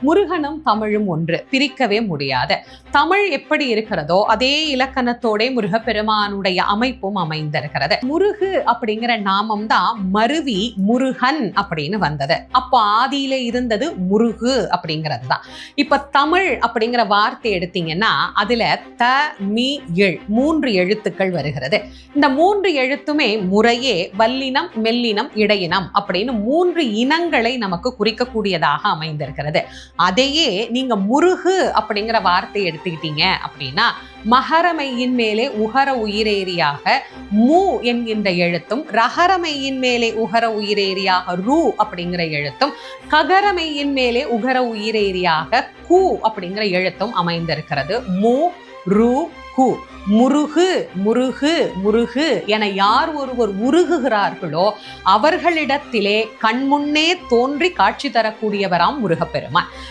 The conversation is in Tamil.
முருகனும் தமிழும் ஒன்று, பிரிக்கவே முடியாது. தமிழ் எப்படி இருக்கிறதோ அதே இலக்கணத்தோட முருகப்பெருமானுடைய அமைப்பும் அமைந்திருக்கிறது. முருகு அப்படிங்கிற நாமம் தான் மருவி முருகன் அப்படின்னு வந்தது. அப்போ ஆதியில இருந்தது முருகு அப்படிங்கிறது தான். இப்ப தமிழ் அப்படிங்கிற வார்த்தை எடுத்தீங்கன்னா அதுல த மீ எள் 3 எழுத்துக்கள் வருகிறது. இந்த 3 எழுத்துமே முறையே வல்லினம், மெல்லினம், இடையினம் அப்படின்னு 3 இனங்களை நமக்கு குறிக்கக்கூடியதாக அமைந்திருக்கிறது. அதையே நீங்க முருகு அப்படிங்கிற வார்த்தை எடுத்துக்கிட்டீங்க அப்படின்னா மகரமையின் மேலே உகர உயிரேரியாக மூ என்கின்ற எழுத்தும், ரகரமையின் மேலே உகர உயிரேரியாக ரூ அப்படிங்கிற எழுத்தும், ககரமையின் மேலே உகர உயிரேரியாக கு அப்படிங்கிற எழுத்தும் அமைந்திருக்கிறது. மு ரு கு. முருகு முருகு முருகு என யார் ஒருவர் உருகுகிறார்களோ அவர்களிடத்திலே கண்முன்னே தோன்றி காட்சி தரக்கூடியவராம் முருகப்பெருமான்.